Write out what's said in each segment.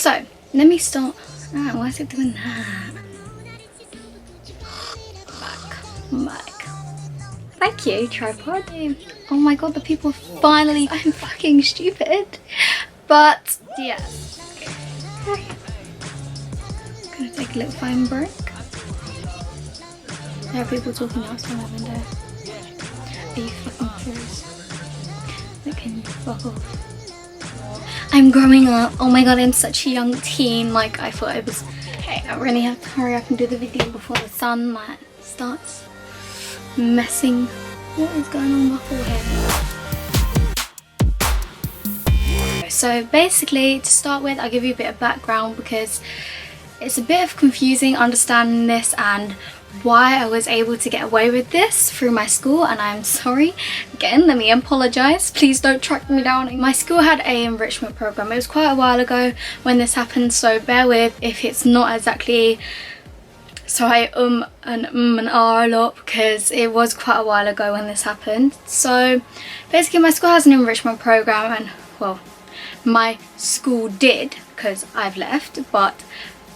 So let me start. Why is it doing that? Back. Thank you, tripod. Oh my god, the people finally. I'm fucking stupid. But yes. Okay. Gonna take a little phone break. There are people talking outside my window. Are you fucking serious? Like, can you fuck off? I'm growing up. Oh my god, I'm such a young teen. Like, I thought I was. Okay, I really have to hurry up and do the video before the sun starts messing. What is going on with my forehead? So basically, to start with, I'll give you a bit of background because it's a bit of confusing understanding this and why I was able to get away with this through my school, and I'm sorry. Again, let me apologise. Please don't track me down. My school had a enrichment program. It was quite a while ago when this happened, so bear with if it's not exactly. So I and ah a lot because it was quite a while ago when this happened. So basically my school has an enrichment program, and well, my school did because I've left, but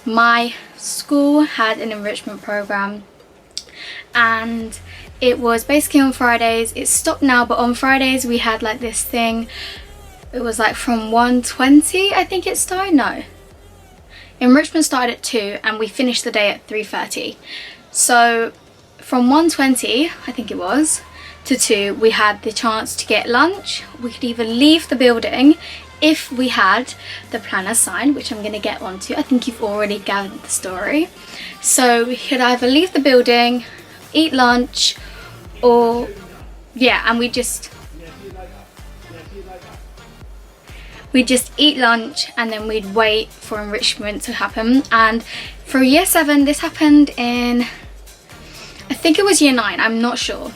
my school had an enrichment program and it was basically on Fridays. It stopped now, but on Fridays we had like this thing. It was like from 1:20 I think it started. No, enrichment started at 2 and we finished the day at 3:30. So from 1:20 I think it was to 2 we had the chance to get lunch. We could either leave the building if we had the planner signed, which I'm going to get onto. I think you've already gathered the story. So we could either leave the building, eat lunch, or yeah, and we just eat lunch and then we'd wait for enrichment to happen. And for year 7 this happened in, I think it was year 9, I'm not sure.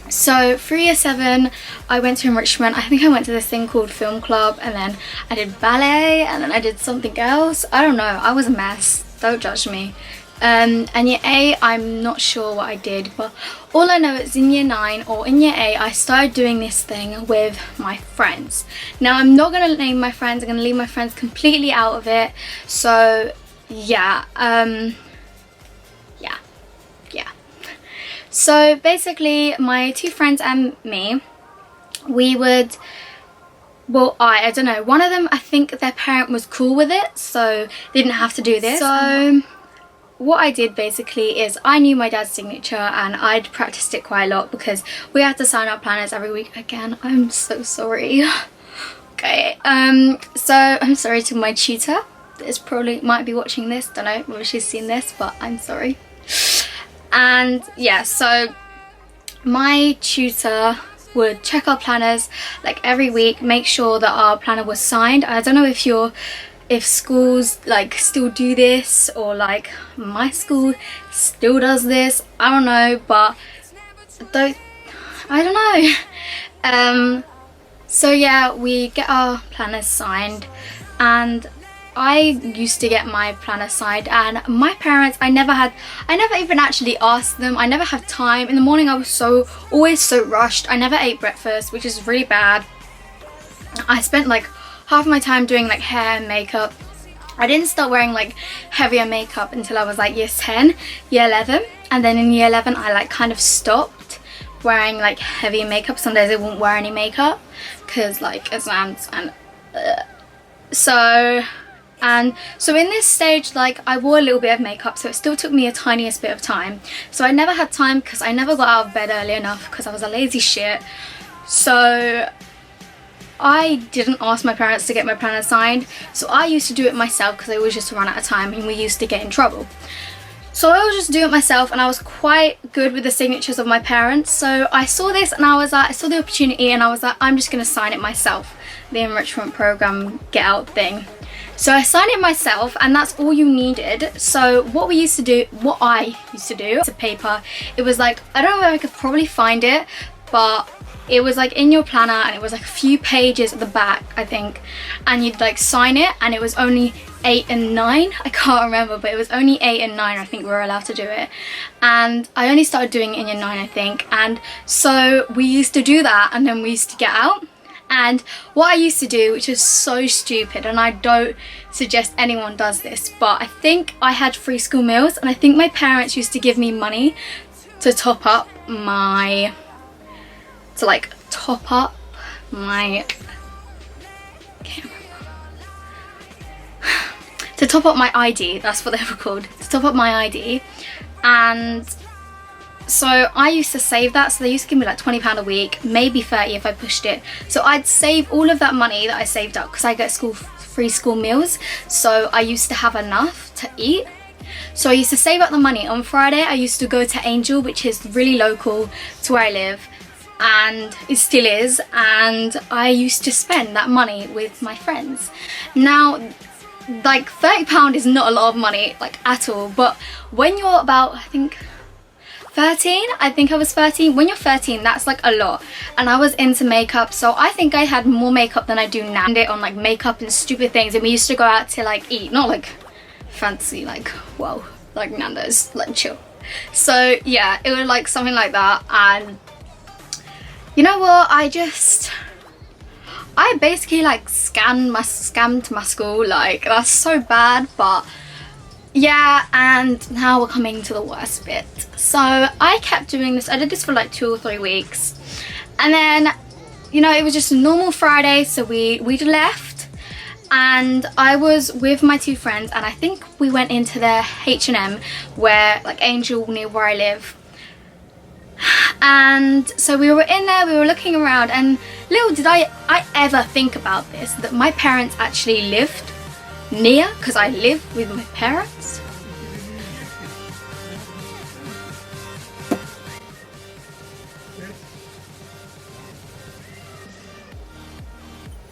So for year 7 I went to enrichment. I think I went to this thing called film club, and then I did ballet, and then I did something else. I don't know, I was a mess, don't judge me. And year 8 I'm not sure what I did, but all I know is in year 9 or in year 8 I started doing this thing with my friends. Now I'm not going to name my friends, I'm going to leave my friends completely out of it. So yeah, so basically my 2 friends and me, we would, well, I don't know, one of them, I think their parent was cool with it, so they didn't have to do this. So what I did basically is I knew my dad's signature and I'd practiced it quite a lot because we had to sign our planners every week. Again, I'm so sorry. Okay, so I'm sorry to my tutor. It's probably might be watching this, don't know whether she's seen this, but I'm sorry. And yeah, so my tutor would check our planners like every week, make sure that our planner was signed. I don't know if schools like still do this, or like my school still does this, I don't know, but I don't know. So yeah, we get our planners signed, and I used to get my planner signed, and my parents, I never even actually asked them. I never had time. In the morning I was always so rushed. I never ate breakfast, which is really bad. I spent like half my time doing like hair and makeup. I didn't start wearing like heavier makeup until I was like year 10, year 11, and then in year 11 I like kind of stopped wearing like heavy makeup. Some days I wouldn't wear any makeup because like exams and so in this stage, like I wore a little bit of makeup, so it still took me a tiniest bit of time. So I never had time because I never got out of bed early enough because I was a lazy shit. So I didn't ask my parents to get my planner signed, so I used to do it myself because I always just run out of time and we used to get in trouble. So I would just do it myself, and I was quite good with the signatures of my parents. So I saw this and I was like, I saw the opportunity and I was like, I'm just going to sign it myself, the enrichment program get out thing. So I signed it myself, and that's all you needed. So what I used to do, it's a paper. It was like, I don't know if I could probably find it, but it was like in your planner, and it was like a few pages at the back, I think, and you'd like sign it, and it was only 8 and 9. I can't remember, but it was only 8 and 9 I think we were allowed to do it, and I only started doing it in year 9 I think. And so we used to do that, and then we used to get out, And what I used to do, which was so stupid, and I don't suggest anyone does this, but I think I had free school meals, and I think my parents used to give me money to top up my, to top up my ID, that's what they were called, to top up my ID. And so I used to save that, so they used to give me like £20 a week, maybe 30 if I pushed it. So I'd save all of that money that I saved up, because I get free school meals, so I used to have enough to eat. So I used to save up the money. On Friday I used to go to Angel, which is really local to where I live, and it still is, and I used to spend that money with my friends. Now, like, £30 is not a lot of money, like, at all, but when you're about, I think I was 13. When you're 13, that's like a lot. And I was into makeup, so I think I had more makeup than I do now. And it on like makeup and stupid things, and we used to go out to like eat, not like fancy, like, whoa, like Nando's, like chill. So yeah, it was like something like that. And you know what, I basically like scammed my school. Like, that's so bad, but yeah. And now we're coming to the worst bit. So I kept doing this. I did this for like 2 or 3 weeks, and then, you know, it was just a normal Friday, so we'd left, and I was with my 2 friends, and I think we went into their H&M, where like Angel, near where I live. And so we were in there, we were looking around, and little did I ever think about this, that my parents actually lived near, because I live with my parents.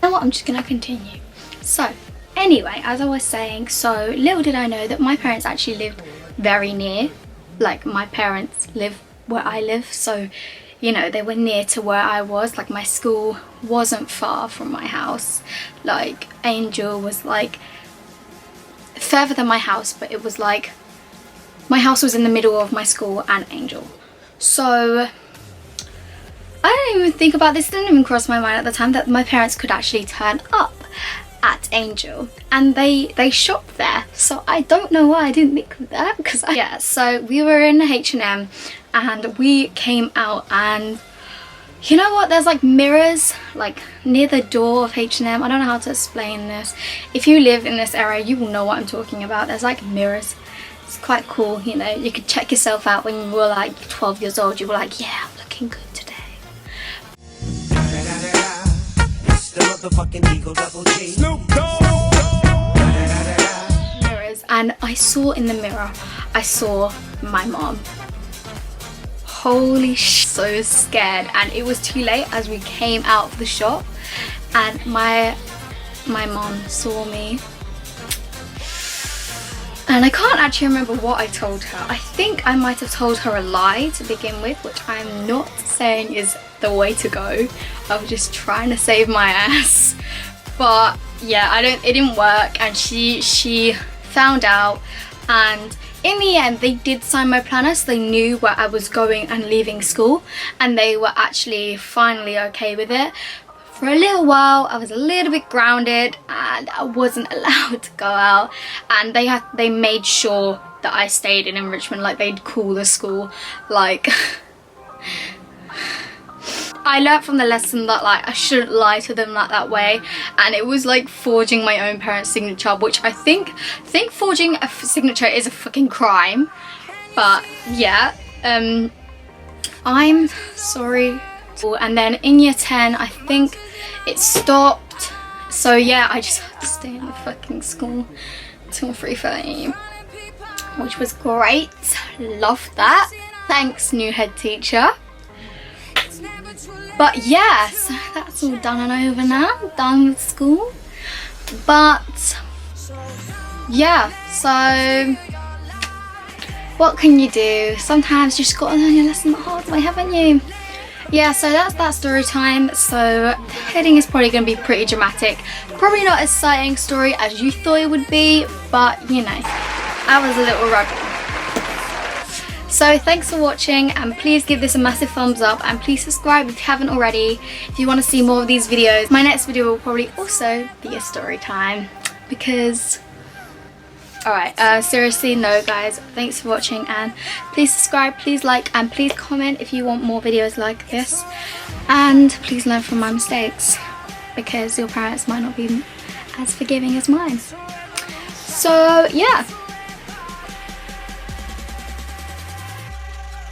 You know what, I'm just gonna continue. So anyway, as I was saying, so little did I know that my parents actually lived very near. Like, my parents live where I live, so you know, they were near to where I was. Like, my school wasn't far from my house. Like, Angel was like further than my house, but it was like my house was in the middle of my school and Angel. So I didn't even think about this, it didn't even cross my mind at the time that my parents could actually turn up at Angel, and they shopped there. So I don't know why I didn't think of that, because yeah. So we were in H&M, and we came out, and you know what, there's like mirrors like near the door of H&M. I don't know how to explain this. If you live in this area, you will know what I'm talking about. There's like mirrors. It's quite cool, you know, you could check yourself out when you were like 12 years old. You were like, yeah, I'm looking good today. Mirrors, and I saw in the mirror, I saw my mom. Holy sh! So scared, and it was too late as we came out of the shop, and my mom saw me. And I can't actually remember what I told her. I think I might have told her a lie to begin with, which I'm not saying is the way to go. I was just trying to save my ass. But yeah, it didn't work, and she found out, and in the end they did sign my planner, so they knew where I was going and leaving school, and they were actually finally okay with it. For a little while I was a little bit grounded, and I wasn't allowed to go out, and they made sure that I stayed in enrichment. Like, they'd call the school. Like I learnt from the lesson that like I shouldn't lie to them like that way, and it was like forging my own parents' signature, which I think forging a signature is a fucking crime. But yeah, I'm sorry. And then in year 10 I think it stopped, so yeah, I just had to stay in the fucking school till 3:30, which was great. Loved that. Thanks, new head teacher. But yeah, so that's all done and over now. Done with school. But yeah, so what can you do? Sometimes you just gotta learn your lesson the hard way, haven't you? Yeah, so that's that story time. So the heading is probably going to be pretty dramatic. Probably not as exciting story as you thought it would be, but you know, I was a little rebel. So thanks for watching, and please give this a massive thumbs up, and please subscribe if you haven't already if you want to see more of these videos. My next video will probably also be a story time because alright, seriously, no guys, thanks for watching, and please subscribe, please like, and please comment if you want more videos like this, and please learn from my mistakes because your parents might not be as forgiving as mine. So yeah.